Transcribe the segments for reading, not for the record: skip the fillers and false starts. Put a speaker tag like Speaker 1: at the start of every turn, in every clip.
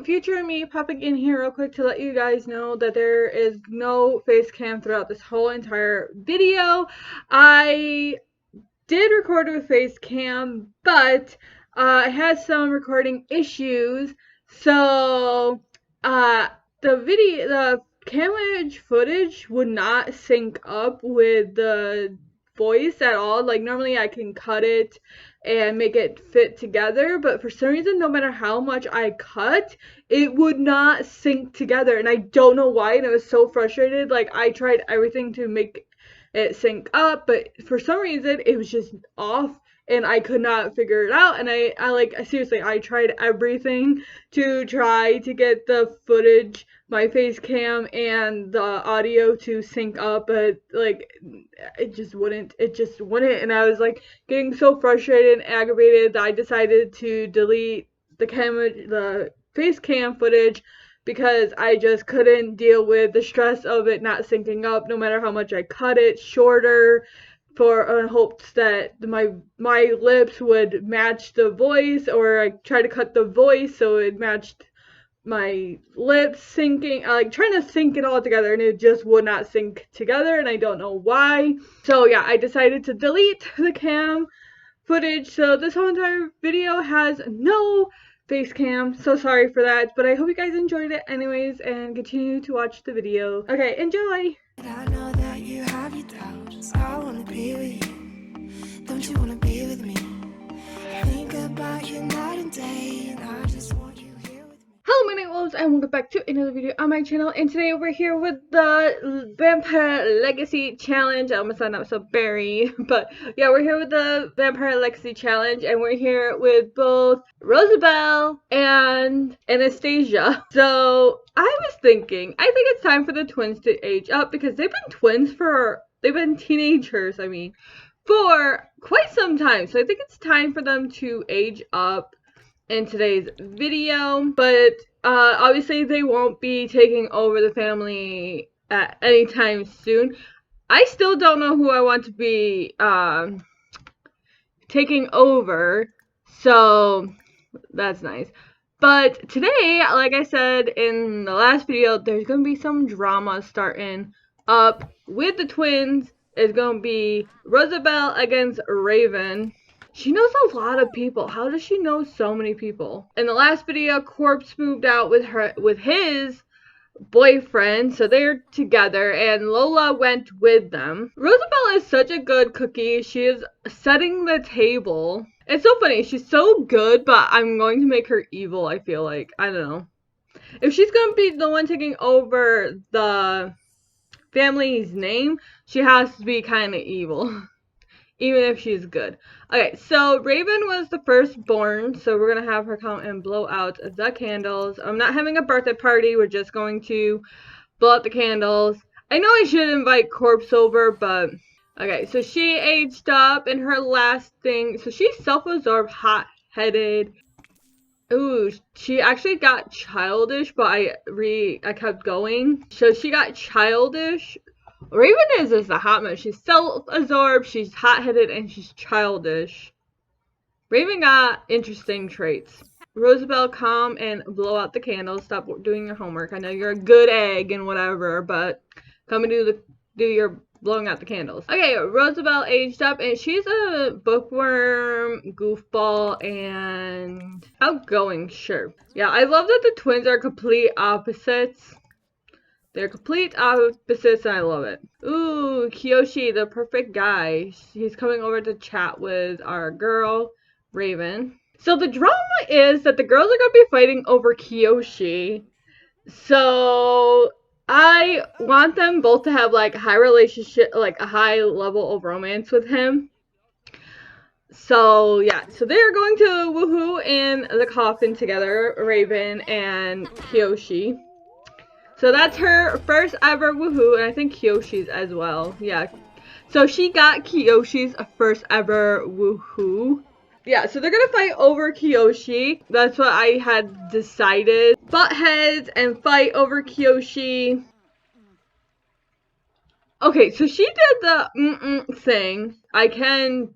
Speaker 1: future me popping in here real quick to let you guys know that there is no face cam throughout this whole entire video. I did record with face cam, but I had some recording issues, so the camera footage would not sync up with the voice at all. Like, normally I can cut it and make it fit together, but for some reason, no matter how much I cut, it would not sync together, and I don't know why, and I was so frustrated. Like, I tried everything to make it sync up, but for some reason it was just off and I could not figure it out. And I seriously, I tried everything to try to get the footage, my face cam and the audio to sync up, but like it just wouldn't, and I was like getting so frustrated and aggravated that I decided to delete the face cam footage, because I just couldn't deal with the stress of it not syncing up, no matter how much I cut it shorter in hopes that my lips would match the voice, or I tried to cut the voice so it matched my lips syncing, like trying to sync it all together, and it just would not sync together, and I don't know why. So yeah, I decided to delete the cam footage, so this whole entire video has no face cam. So sorry for that, but I hope you guys enjoyed it anyways, and continue to watch the video. Okay, enjoy!
Speaker 2: I know that you have your doubts. I wanna be with you. Don't you wanna be with me? I think about you night and day, and I just want you here with me.
Speaker 1: Hello, my name is Wolves, and welcome back to another video on my channel. And today we're here with the Vampire Legacy Challenge. I almost sound out so berry, but yeah, we're here with the Vampire Legacy Challenge, and we're here with both Rosabelle and Anastasia. So I was thinking, I think it's time for the twins to age up, because they've been teenagers, for quite some time. So I think it's time for them to age up in today's video, but obviously they won't be taking over the family at any time soon. I still don't know who I want to be taking over, so that's nice. But today, like I said in the last video, there's gonna be some drama starting up with the twins. It's gonna be Rosabelle against Raven. She knows a lot of people. How does she know so many people? In the last video, Corpse moved out with his boyfriend, so they're together, and Lola went with them. Rosabelle is such a good cookie. She is setting the table. It's so funny. She's so good, but I'm going to make her evil, I feel like. I don't know. If she's going to be the one taking over the family's name, she has to be kind of evil. Even if she's good. Okay, so Raven was the firstborn, so we're gonna have her come and blow out the candles. I'm not having a birthday party, we're just going to blow out the candles. I know I should invite Corpse over, but okay, so she aged up in her last thing. So she's self-absorbed, hot-headed. Ooh, she actually got childish, but I kept going. So she got childish. Raven is just a hot mess. She's self-absorbed, she's hot-headed, and she's childish. Raven got interesting traits. Rosabelle, come and blow out the candles. Stop doing your homework. I know you're a good egg and whatever, but come and do your blowing out the candles. Okay, Rosabelle aged up, and she's a bookworm, goofball, and outgoing, sure. Yeah, I love that the twins are complete opposites. They're complete opposites, and I love it. Ooh, Kiyoshi, the perfect guy. He's coming over to chat with our girl, Raven. So the drama is that the girls are going to be fighting over Kiyoshi. So I want them both to have like a high relationship, like a high level of romance with him. So yeah, so they're going to woohoo in the coffin together, Raven and Kiyoshi. So that's her first ever woohoo, and I think Kiyoshi's as well. Yeah. So she got Kiyoshi's first ever woohoo. Yeah, so they're gonna fight over Kiyoshi. That's what I had decided. Butt heads and fight over Kiyoshi. Okay, so she did the thing. I can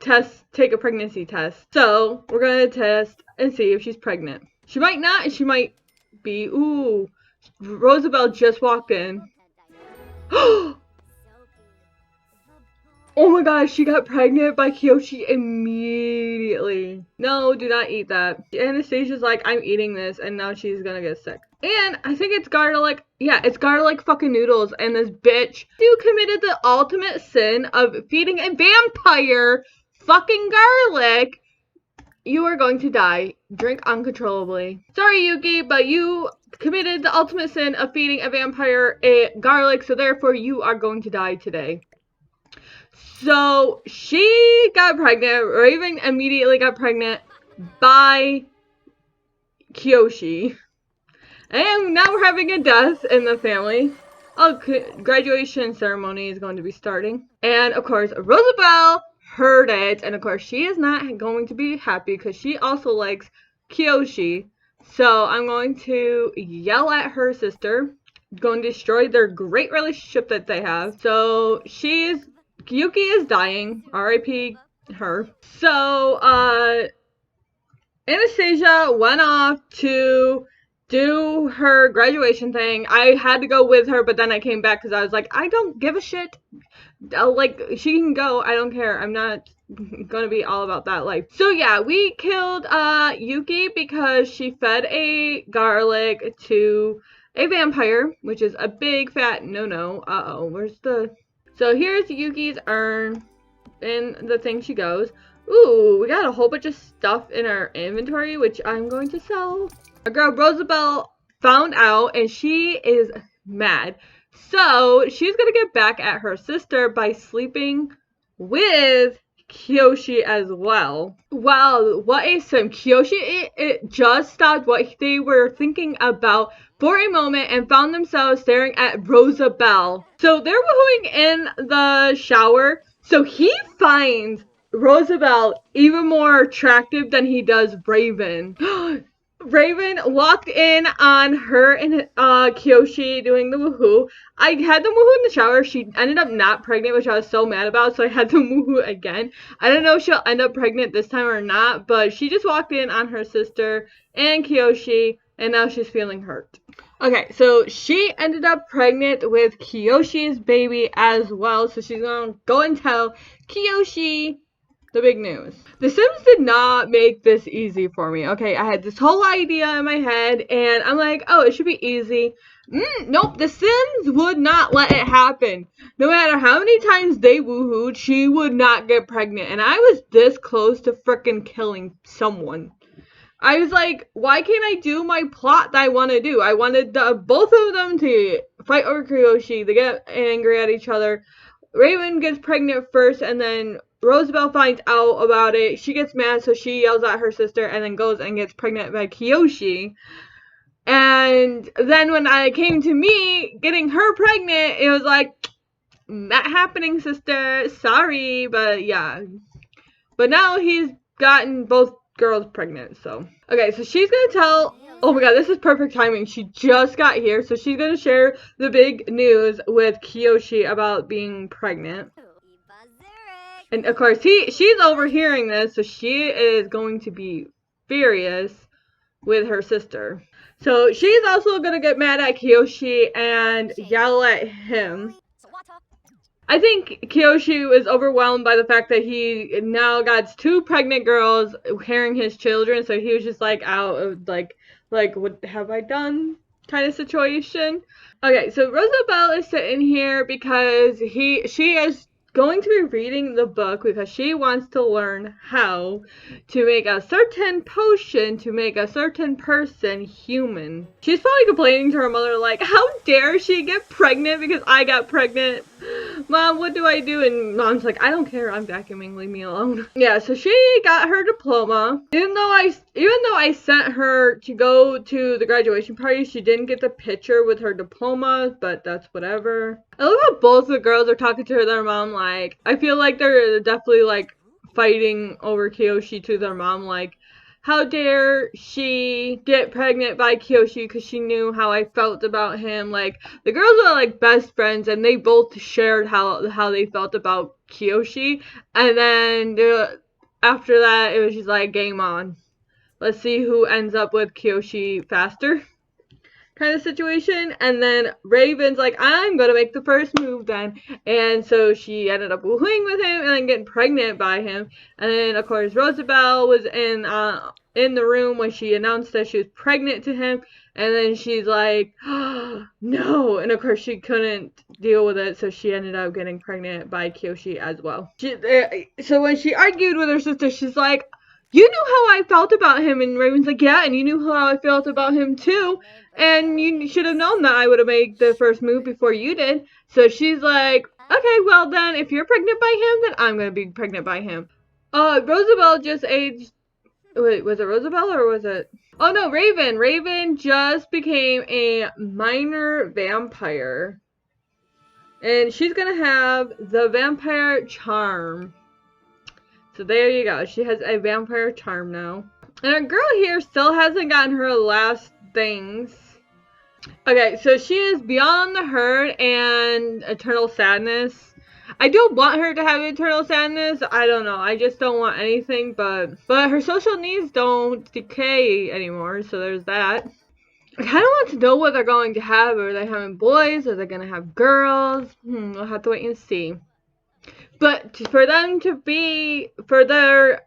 Speaker 1: take a pregnancy test. So we're gonna test and see if she's pregnant. She might not, and she might be. Ooh, Rosabelle just walked in. Oh my gosh, she got pregnant by Kiyoshi immediately. No, do not eat that. Anastasia's like, I'm eating this, and now she's gonna get sick. And I think it's garlic. Yeah, it's garlic fucking noodles. And this bitch, you committed the ultimate sin of feeding a vampire fucking garlic. You are going to die. Drink uncontrollably. Sorry, Yuki, but you committed the ultimate sin of feeding a vampire a garlic, so therefore you are going to die today. So she got pregnant. Raven immediately got pregnant by Kiyoshi. And now we're having a death in the family. Oh, graduation ceremony is going to be starting. And of course, Rosabelle heard it. And of course, she is not going to be happy because she also likes Kiyoshi. So I'm going to yell at her sister. Going to destroy their great relationship that they have. So Yuki is dying. R.I.P. her. So, Anastasia went off to do her graduation thing. I had to go with her, but then I came back because I was like, I don't give a shit. Like, she can go. I don't care. I'm not gonna be all about that life. So yeah, we killed Yuki because she fed a garlic to a vampire, which is a big fat no-no. Uh-oh, where's the... So here's Yuki's urn. In the thing she goes. Ooh, we got a whole bunch of stuff in our inventory, which I'm going to sell. Our girl Rosabelle found out, and she is mad. So, she's gonna get back at her sister by sleeping with Kiyoshi as well. Wow, what a sim. Kiyoshi, it just stopped what they were thinking about for a moment and found themselves staring at Rosabelle. So, they're woohooing in the shower. So, he finds Rosabelle even more attractive than he does Raven. Raven walked in on her and Kiyoshi doing the woohoo. I had them woohoo in the shower. She ended up not pregnant, which I was so mad about, so I had them woohoo again. I don't know if she'll end up pregnant this time or not, but she just walked in on her sister and Kiyoshi, and now she's feeling hurt. Okay, so she ended up pregnant with Kiyoshi's baby as well, so she's gonna go and tell Kiyoshi the big news. The Sims did not make this easy for me. Okay, I had this whole idea in my head, and I'm like, oh, it should be easy. Nope, the Sims would not let it happen. No matter how many times they woohooed, she would not get pregnant, and I was this close to frickin' killing someone. I was like, why can't I do my plot that I want to do? I wanted both of them to fight over Kiyoshi. They get angry at each other. Raven gets pregnant first, and then Rosabelle finds out about it. She gets mad, so she yells at her sister and then goes and gets pregnant by Kiyoshi. And then when I came to me getting her pregnant, it was like, not happening, sister. Sorry, but yeah. But now he's gotten both girls pregnant, so. Okay, so she's gonna tell... Oh my god, this is perfect timing. She just got here, so she's gonna share the big news with Kiyoshi about being pregnant. And of course, she's overhearing this, so she is going to be furious with her sister. So she's also gonna get mad at Kiyoshi and yell at him. I think Kiyoshi was overwhelmed by the fact that he now got two pregnant girls carrying his children, so he was just like out of like what have I done kind of situation. Okay, so Rosabelle is sitting here because she is going to be reading the book because she wants to learn how to make a certain potion to make a certain person human. She's probably complaining to her mother like, how dare she get pregnant because I got pregnant? Mom, what do I do? And Mom's like, I don't care, I'm vacuuming, leave me alone. Yeah, so she got her diploma. Even though I sent her to go to the graduation party, she didn't get the picture with her diploma, but that's whatever. I love how both the girls are talking to their mom like, I feel like they're definitely like fighting over Kiyoshi to their mom like, how dare she get pregnant by Kiyoshi because she knew how I felt about him. Like, the girls were like best friends and they both shared how they felt about Kiyoshi. And then after that, it was just like game on. let's see who ends up with Kiyoshi faster kind of situation. And then Raven's like, I'm gonna make the first move then. And so she ended up wooing with him and then getting pregnant by him. And then of course Rosabelle was in the room when she announced that she was pregnant to him. And then she's like, oh, no. And of course she couldn't deal with it, so she ended up getting pregnant by Kiyoshi as well. So when she argued with her sister, she's like, you knew how I felt about him. And Raven's like, yeah, and you knew how I felt about him too. And you should have known that I would have made the first move before you did. So she's like, okay, well then, if you're pregnant by him, then I'm gonna be pregnant by him. Rosabelle just aged. Wait, was it Rosabelle or was it? Oh no, Raven. Raven just became a minor vampire. And she's gonna have the vampire charm. So there you go. She has a vampire charm now. And our girl here still hasn't gotten her last things. Okay, so she is Beyond the Hurt and Eternal Sadness. I don't want her to have Eternal Sadness. I don't know. I just don't want anything, but her social needs don't decay anymore, so there's that. I kind of want to know what they're going to have. Are they having boys? Are they going to have girls? We'll have to wait and see. But for them to be, for their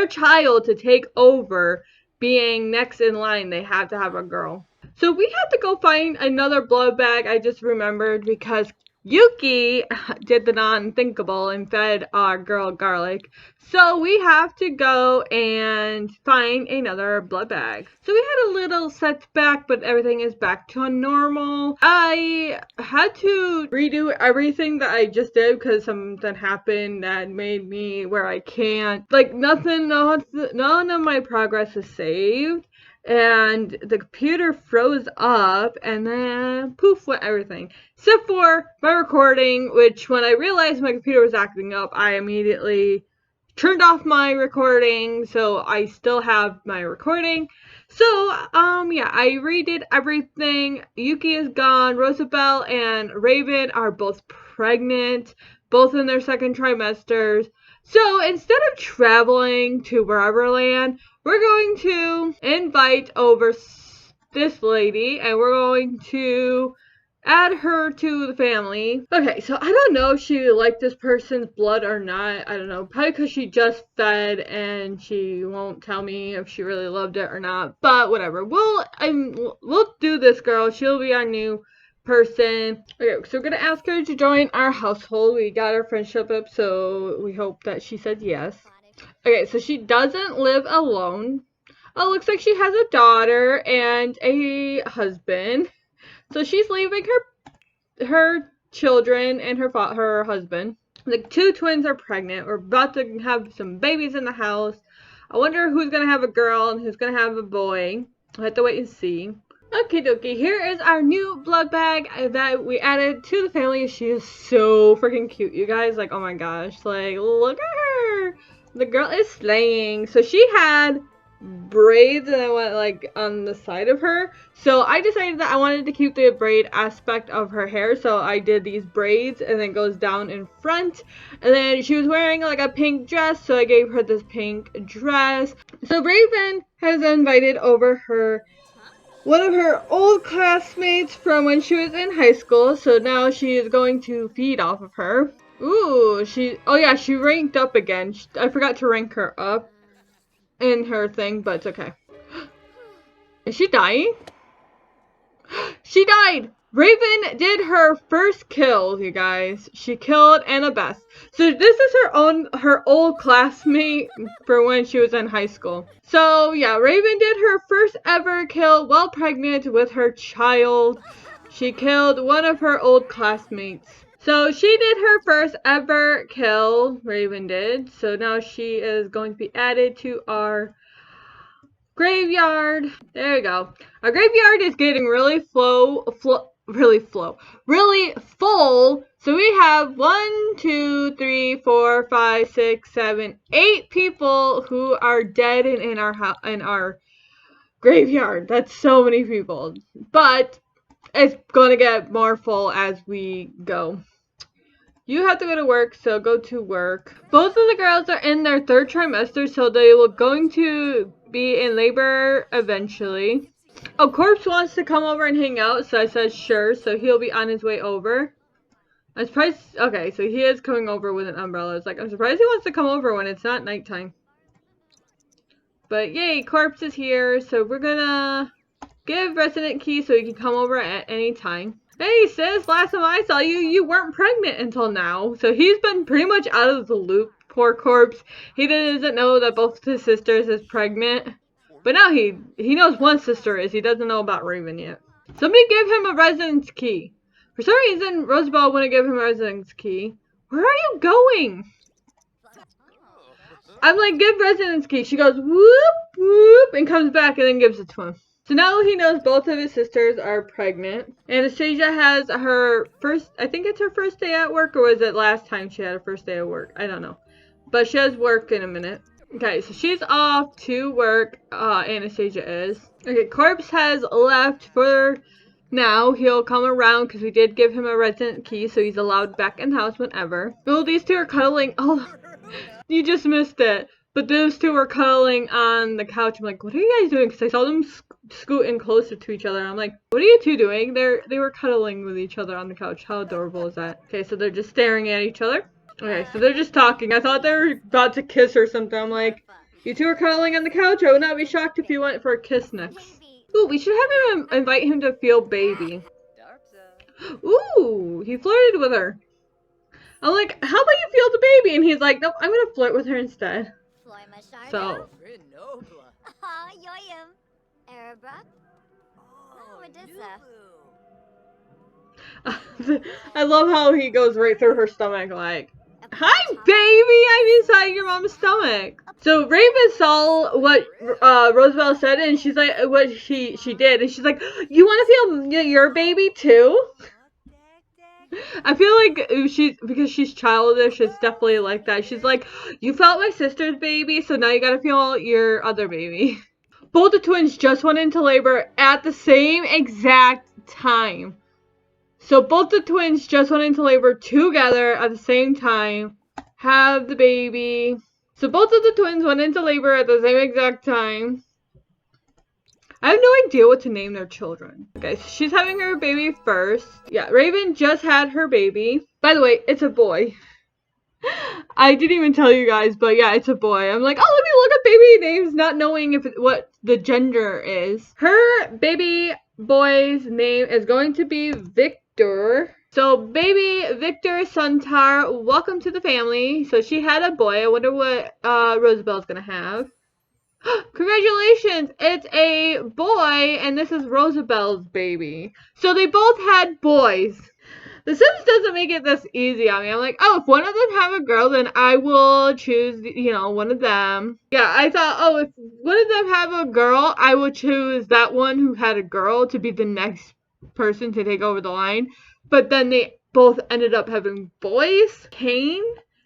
Speaker 1: child to take over being next in line, they have to have a girl. So we have to go find another blood bag. I just remembered because Yuki did the non-thinkable and fed our girl garlic. So we have to go and find another blood bag. So we had a little setback, but everything is back to normal. I had to redo everything that I just did because something happened that made me where I can't. Like none of my progress is saved. And the computer froze up, and then poof went everything. Except for my recording, which when I realized my computer was acting up, I immediately turned off my recording, so I still have my recording. So, yeah, I redid everything. Yuki is gone. Rosabelle and Raven are both pregnant, both in their second trimesters. So instead of traveling to wherever land, we're going to invite over this lady and we're going to add her to the family. Okay, so I don't know if she liked this person's blood or not. I don't know. Probably because she just fed and she won't tell me if she really loved it or not. But whatever. We'll do this girl. She'll be our new person. Okay, so we're gonna ask her to join our household. We got our friendship up, so we hope that she said yes. Okay, so she doesn't live alone. Oh, looks like she has a daughter and a husband. So she's leaving her children and her husband. The two twins are pregnant. We're about to have some babies in the house. I wonder who's gonna have a girl and who's gonna have a boy. I'll have to wait and see. Okie dokie, here is our new blood bag that we added to the family. She is so freaking cute, you guys. Like, oh my gosh. Like, look at her. The girl is slaying. So she had braids and I went like on the side of her. So I decided that I wanted to keep the braid aspect of her hair. So I did these braids and then it goes down in front. And then she was wearing like a pink dress. So I gave her this pink dress. So Raven has invited over one of her old classmates from when she was in high school, so now she is going to feed off of her. Ooh, she ranked up again. I forgot to rank her up in her thing, but it's okay. Is she dying? She died! Raven did her first kill, you guys. She killed Annabeth. So this is her old classmate for when she was in high school. So yeah, Raven did her first ever kill while pregnant with her child. She killed one of her old classmates. So she did her first ever kill, Raven did. So now she is going to be added to our graveyard. There you go. Our graveyard is getting really full. So we have 1, 2, 3, 4, 5, 6, 7, 8 people who are dead in our graveyard. That's so many people. But it's gonna get more full as we go. You have to go to work, so go to work. Both of the girls are in their third trimester, so they will going to be in labor eventually. Oh, Corpse wants to come over and hang out, so I said sure, so he'll be on his way over. I'm surprised. Okay, so he is coming over with an umbrella. It's like, I'm surprised he wants to come over when it's not nighttime. But yay, Corpse is here, so we're gonna give Resident Key so he can come over at any time. Hey sis, last time I saw you, you weren't pregnant until now. So he's been pretty much out of the loop. Poor Corpse. He doesn't know that both his sisters is pregnant. But now he knows one sister is. He doesn't know about Raven yet. Somebody give him a residence key. For some reason, Rosabelle wouldn't give him a residence key. Where are you going? I'm like, give residence key. She goes, whoop, whoop, and comes back and then gives it to him. So now he knows both of his sisters are pregnant. Anastasia has her first, I think it's her first day at work, or was it last time she had her first day at work? I don't know. But she has work in a minute. Okay, so she's off to work, Anastasia is. Okay, Corpse has left for now. He'll come around because we did give him a resident key, so he's allowed back in the house whenever. Oh, these two are cuddling. Oh, you just missed it. But those two were cuddling on the couch. I'm like, what are you guys doing? Because I saw them scooting closer to each other. I'm like, what are you two doing? They were cuddling with each other on the couch. How adorable is that? Okay, so they're just staring at each other. Okay, so they're just talking. I thought they were about to kiss or something. I'm like, you two are cuddling on the couch? I would not be shocked if you went for a kiss next. Ooh, we should have him invite him to feel baby. Ooh, he flirted with her. I'm like, how about you feel the baby? And he's like, nope, I'm gonna flirt with her instead. So. I love how he goes right through her stomach like, hi baby, I'm inside your mom's stomach. So Raven saw what Rosabelle said and she's like, what she did, and she's like, you want to feel your baby too? I feel like because she's childish, it's definitely like that. She's like, you felt my sister's baby, so now you gotta feel your other baby. Both the twins just went into labor at the same exact time. So both the twins just went into labor together at the same time, have the baby. So both of the twins went into labor at the same exact time. I have no idea what to name their children. Okay, so she's having her baby first. Yeah, Raven just had her baby. By the way, it's a boy. I didn't even tell you guys, but yeah, it's a boy. I'm like, oh, let me look up baby names, not knowing what the gender is. Her baby boy's name is going to be Victor. So baby Victor Suntar, welcome to the family. So she had a boy. I wonder what Rosabelle's gonna have. Congratulations! It's a boy, and this is Rosabelle's baby. So they both had boys. The Sims doesn't make it this easy on me. I'm like, oh, if one of them have a girl, then I will choose, one of them. Yeah, I thought, oh, if one of them have a girl, I will choose that one who had a girl to be the next person to take over the line. But then they both ended up having boys. Kane?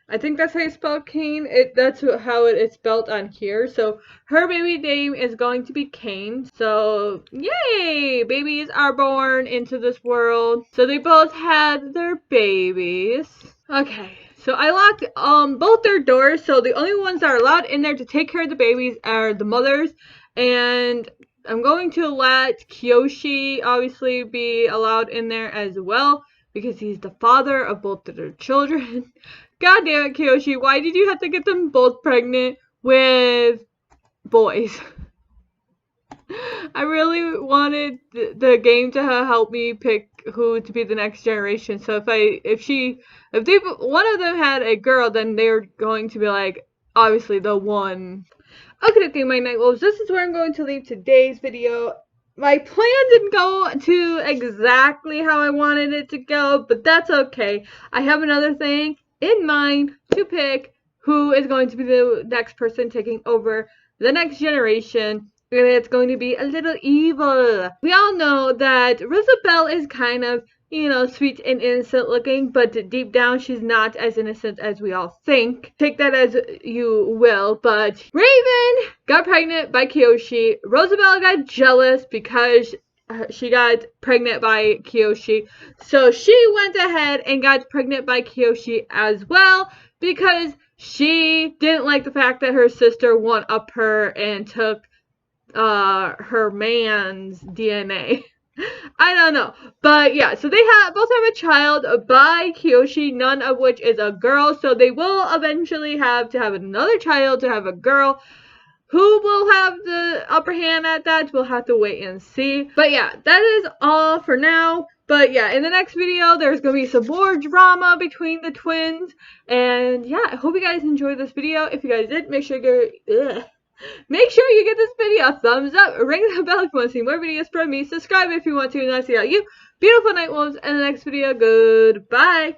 Speaker 1: I think that's how you spell Kane. That's how it's spelled on here. So her baby name is going to be Kane. So yay! Babies are born into this world. So they both had their babies. Okay. So I locked both their doors. So the only ones that are allowed in there to take care of the babies are the mothers. And I'm going to let Kiyoshi obviously be allowed in there as well, because he's the father of both of their children. God damn it, Kiyoshi, why did you have to get them both pregnant with boys? I really wanted the game to help me pick who to be the next generation. So if one of them had a girl, then they're going to be like, obviously the one. Okay, my night wolves, this is where I'm going to leave today's video. My plan didn't go to exactly how I wanted it to go, but that's okay. I have another thing in mind to pick who is going to be the next person taking over the next generation. And it's going to be a little evil. We all know that Rosabelle is kind of, sweet and innocent looking, but deep down she's not as innocent as we all think. Take that as you will, but Raven got pregnant by Kiyoshi. Rosabelle got jealous because she got pregnant by Kiyoshi. So she went ahead and got pregnant by Kiyoshi as well, because she didn't like the fact that her sister one-upped her and took her man's DNA. I don't know. But yeah, so they both have a child by Kiyoshi, none of which is a girl, so they will eventually have to have another child to have a girl. Who will have the upper hand at that? We'll have to wait and see. But yeah, that is all for now. But yeah, in the next video, there's going to be some more drama between the twins. And yeah, I hope you guys enjoyed this video. If you guys did, make sure you give this video a thumbs up, ring the bell if you want to see more videos from me, subscribe if you want to, and I'll see you beautiful night wolves in the next video. Goodbye.